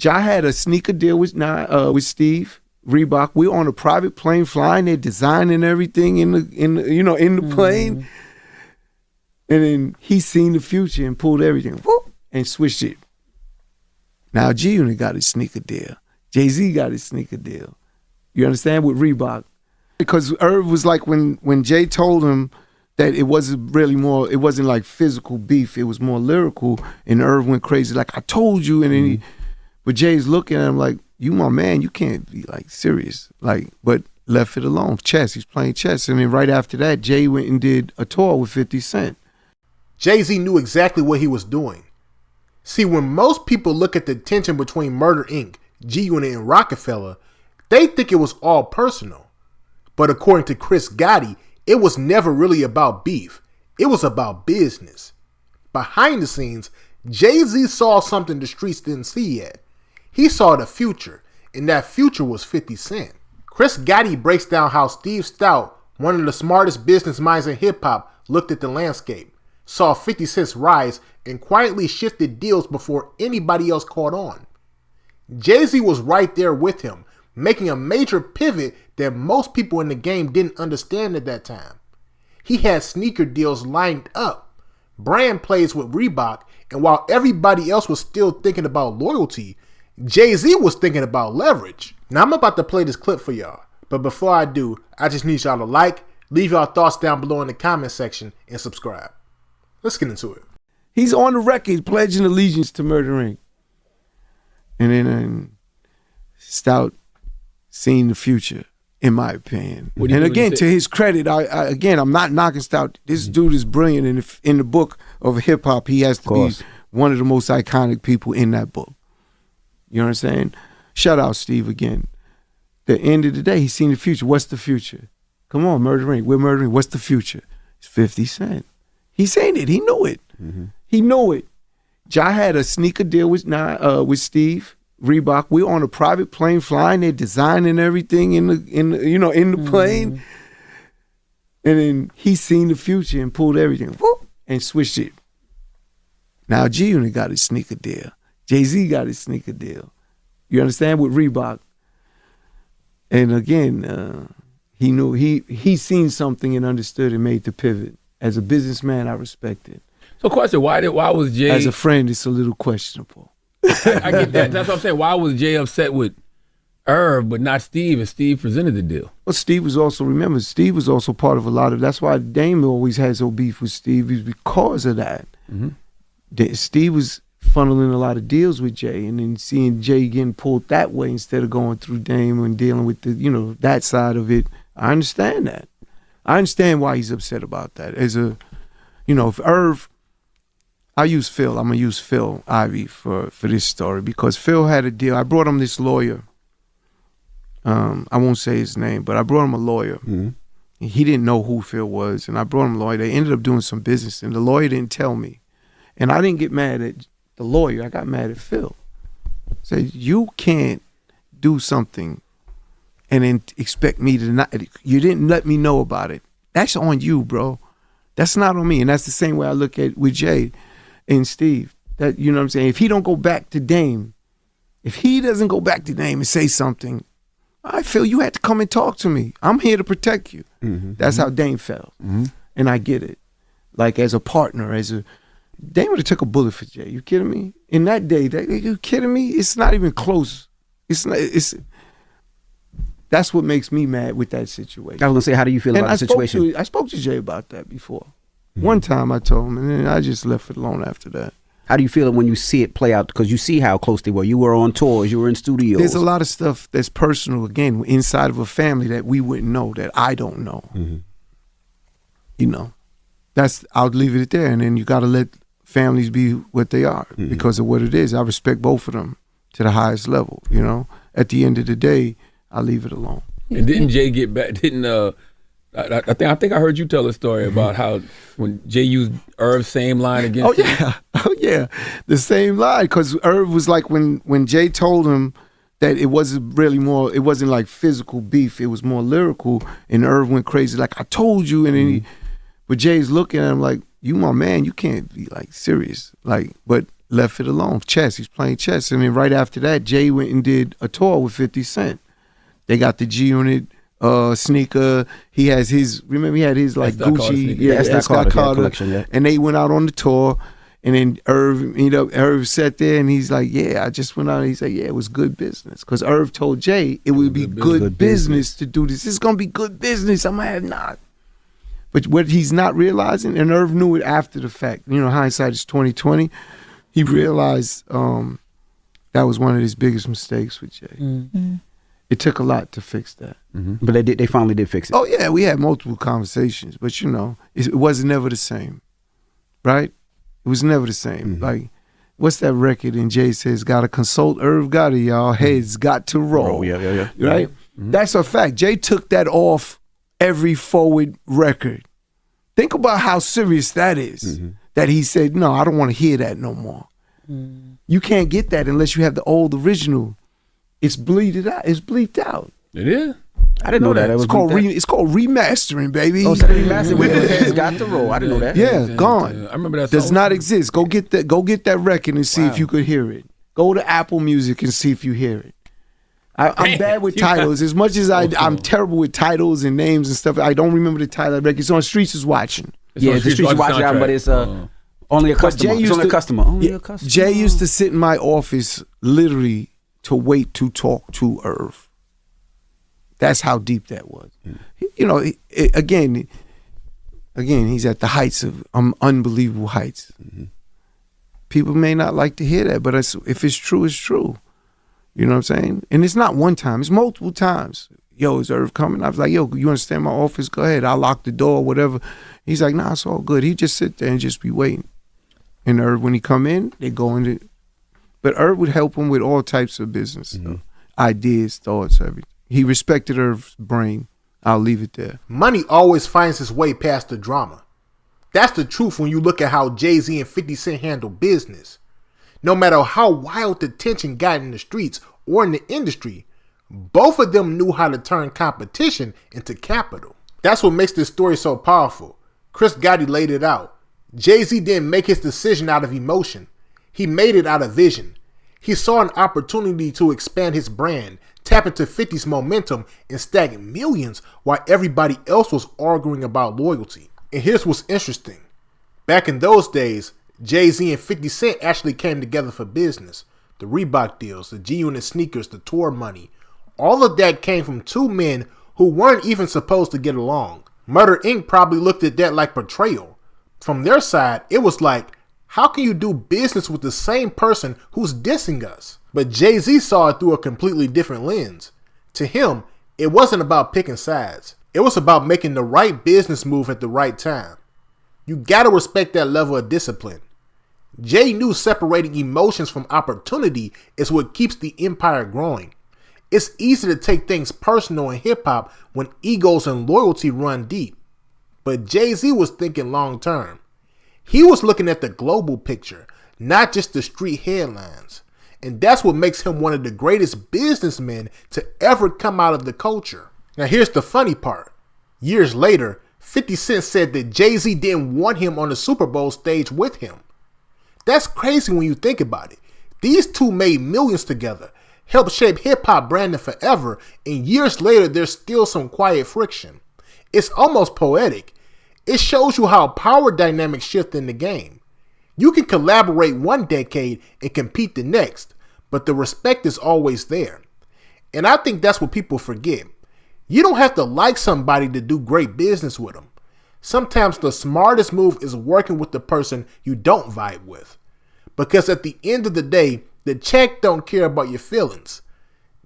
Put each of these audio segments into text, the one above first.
I had a sneaker deal with Steve Reebok. We were on a private plane flying there, designing everything in the plane. And then he seen the future and pulled everything, whoop, and switched it. Now G-Unit got his sneaker deal. Jay-Z got his sneaker deal. You understand? With Reebok. Because Irv was like when Jay told him that it wasn't like physical beef, it was more lyrical, and Irv went crazy, like, I told you, and then but Jay's looking at him like, you my man, you can't be like serious. Like, but left it alone. Chess, he's playing chess. And then right after that, Jay went and did a tour with 50 Cent. Jay-Z knew exactly what he was doing. See, when most people look at the tension between Murder Inc., G-Unit, and Rockefeller, they think it was all personal. But according to Chris Gotti, it was never really about beef. It was about business. Behind the scenes, Jay-Z saw something the streets didn't see yet. He saw the future, and that future was 50 Cent. Chris Gotti breaks down how Steve Stout, one of the smartest business minds in hip-hop, looked at the landscape, saw 50 Cent's rise, and quietly shifted deals before anybody else caught on. Jay-Z was right there with him, making a major pivot that most people in the game didn't understand at that time. He had sneaker deals lined up, brand plays with Reebok, and while everybody else was still thinking about loyalty, Jay-Z was thinking about leverage. Now I'm about to play this clip for y'all, but before I do, I just need y'all to like, leave y'all thoughts down below in the comment section, and subscribe. Let's get into it. He's on the record pledging allegiance to Murder Inc. And then Stout seeing the future, in my opinion. And again, to his credit, I'm not knocking Stout. This dude is brilliant. In the book of hip hop, he has to be one of the most iconic people in that book. You know what I'm saying? Shout out Steve again. The end of the day, he's seen the future. What's the future? Come on, Murder Inc. We're murdering. What's the future? It's 50 Cent. He's saying it. He knew it. He knew it. I had a sneaker deal with Steve Reebok. We were on a private plane flying there, designing everything in the plane. And then he seen the future and pulled everything, whoop, and switched it. Now G-Unit got his sneaker deal. Jay-Z got his sneaker deal. You understand? With Reebok. And again, he knew he seen something and understood and made the pivot. As a businessman, I respect it. So question, why was Jay... As a friend, it's a little questionable. I get that. That's what I'm saying. Why was Jay upset with Irv, but not Steve, and Steve presented the deal? Well, Steve was also part of a lot of... That's why Dame always has no beef with Steve, is because of that. Steve was funneling a lot of deals with Jay, and then seeing Jay getting pulled that way instead of going through Dame and dealing with the, that side of it. I understand that. I understand why he's upset about that. As a, if Irv, I use Phil. I'm gonna use Phil Ivey for this story because Phil had a deal. I brought him this lawyer. I won't say his name, but I brought him a lawyer. He didn't know who Phil was, and I brought him a lawyer. They ended up doing some business, and the lawyer didn't tell me. And I didn't get mad at the lawyer. I got mad at Phil. Said, you can't do something and then expect me to not, you didn't let me know about it. That's on you, bro. That's not on me. And that's the same way I look at with Jay and Steve. That, you know what I'm saying? If he don't go back to Dame, if he doesn't go back to Dame and say something, I feel you had to come and talk to me. I'm here to protect you. That's how Dame felt. And I get it. Like as a partner, Dame would have took a bullet for Jay. You kidding me? In that day, you kidding me? It's not even close. That's what makes me mad with that situation. I was gonna say, how do you feel about the situation? I spoke to Jay about that before. One time I told him, and then I just left it alone after that. How do you feel when you see it play out? Because you see how close they were. You were on tours. You were in studios. There's a lot of stuff that's personal, again, inside of a family that we wouldn't know, that I don't know. I'll leave it there. And then you got to let families be what they are because of what it is. I respect both of them to the highest level, At the end of the day, I leave it alone. And didn't Jay get back? I think I heard you tell a story about how when Jay used Irv's same line against him. Oh yeah, the same line. Because Irv was like when Jay told him that it wasn't like physical beef, it was more lyrical, and Irv went crazy like, I told you, and then but Jay's looking at him like, you my man, you can't be like serious, like, but left it alone. Chess. He's playing chess. And then right after that, Jay went and did a tour with 50 Cent. They got the G Unit sneaker. He has his. Remember, he had his like Gucci, Scott Carter collection. Yeah. And they went out on the tour. And then Irv sat there and he's like, yeah, I just went out. And he's like, yeah, it was good business. Because Irv told Jay it would be good business to do this. It's going to be good business. I'm going to have not. But what he's not realizing, and Irv knew it after the fact, hindsight is 20/20. He realized that was one of his biggest mistakes with Jay. Mm-hmm. It took a lot to fix that. Mm-hmm. But they finally did fix it. Oh, yeah, we had multiple conversations. But, it wasn't never the same, right? It was never the same. Mm-hmm. Like, what's that record? And Jay says, gotta consult Irv Gotti, y'all. Heads got to roll. Yeah. Right? Mm-hmm. That's a fact. Jay took that off every forward record. Think about how serious that is. Mm-hmm. That he said, no, I don't want to hear that no more. Mm. You can't get that unless you have the old original. It's bleeded out. It's bleeped out. It is? I didn't know that. It's called remastering, baby. Oh, so remastering with the Heads got to roll. I didn't know that. Yeah, gone. I remember that. Does not exist. Go get that record and see if you could hear it. Go to Apple Music and see if you hear it. I'm bad with titles. As much as I'm terrible with titles and names and stuff, I don't remember the title of the record. It's on Streets is Watching. The Streets is Watching, but it's only a customer. It's only a customer. Only a customer. Jay used to sit in my office literally to wait to talk to Irv. That's how deep that was. Again, he's at the heights of unbelievable heights. Mm-hmm. People may not like to hear that, but if it's true, it's true. You know what I'm saying? And it's not one time, it's multiple times. Yo, is Irv coming? I was like, yo, you understand my office? Go ahead. I'll lock the door, whatever. He's like, nah, it's all good. He just sit there and just be waiting. And Irv, when he come in, they go into. But Irv would help him with all types of business, ideas, thoughts, everything. He respected Irv's brain. I'll leave it there. Money always finds its way past the drama. That's the truth when you look at how Jay-Z and 50 Cent handle business. No matter how wild the tension got in the streets or in the industry, both of them knew how to turn competition into capital. That's what makes this story so powerful. Chris Gotti laid it out. Jay-Z didn't make his decision out of emotion. He made it out of vision. He saw an opportunity to expand his brand, tap into 50's momentum, and stack millions while everybody else was arguing about loyalty. And here's what's interesting. Back in those days, Jay-Z and 50 Cent actually came together for business. The Reebok deals, the G-Unit sneakers, the tour money. All of that came from two men who weren't even supposed to get along. Murder Inc. probably looked at that like betrayal. From their side, it was like, how can you do business with the same person who's dissing us? But Jay-Z saw it through a completely different lens. To him, it wasn't about picking sides. It was about making the right business move at the right time. You gotta respect that level of discipline. Jay knew separating emotions from opportunity is what keeps the empire growing. It's easy to take things personal in hip-hop when egos and loyalty run deep. But Jay-Z was thinking long-term. He was looking at the global picture, not just the street headlines. And that's what makes him one of the greatest businessmen to ever come out of the culture. Now here's the funny part. Years later, 50 Cent said that Jay-Z didn't want him on the Super Bowl stage with him. That's crazy when you think about it. These two made millions together, helped shape hip-hop branding forever, and years later there's still some quiet friction. It's almost poetic. It shows you how power dynamics shift in the game. You can collaborate one decade and compete the next, but the respect is always there. And I think that's what people forget. You don't have to like somebody to do great business with them. Sometimes the smartest move is working with the person you don't vibe with. Because at the end of the day, the check don't care about your feelings.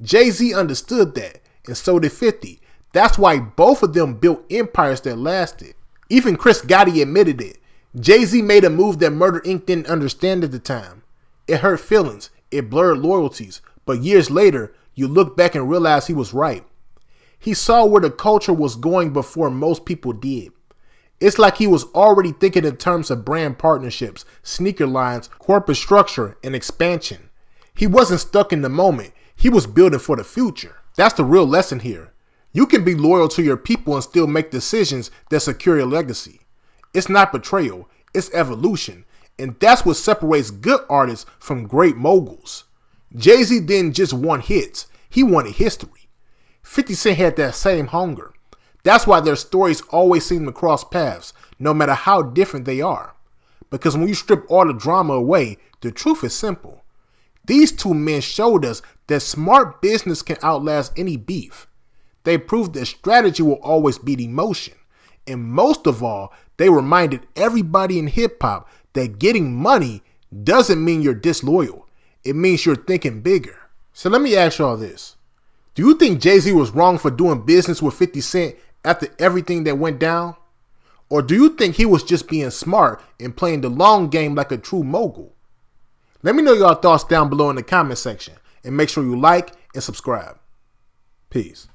Jay-Z understood that, and so did 50. That's why both of them built empires that lasted. Even Chris Gotti admitted it. Jay-Z made a move that Murder Inc. didn't understand at the time. It hurt feelings, it blurred loyalties, but years later, you look back and realize he was right. He saw where the culture was going before most people did. It's like he was already thinking in terms of brand partnerships, sneaker lines, corporate structure, and expansion. He wasn't stuck in the moment. He was building for the future. That's the real lesson here. You can be loyal to your people and still make decisions that secure your legacy. It's not betrayal, it's evolution. And that's what separates good artists from great moguls. Jay-Z didn't just want hits, he wanted history. 50 Cent had that same hunger. That's why their stories always seem to cross paths, no matter how different they are. Because when you strip all the drama away, the truth is simple. These two men showed us that smart business can outlast any beef. They proved that strategy will always beat emotion. And most of all, they reminded everybody in hip-hop that getting money doesn't mean you're disloyal. It means you're thinking bigger. So let me ask y'all this. Do you think Jay-Z was wrong for doing business with 50 Cent after everything that went down? Or do you think he was just being smart and playing the long game like a true mogul? Let me know your thoughts down below in the comment section. And make sure you like and subscribe. Peace.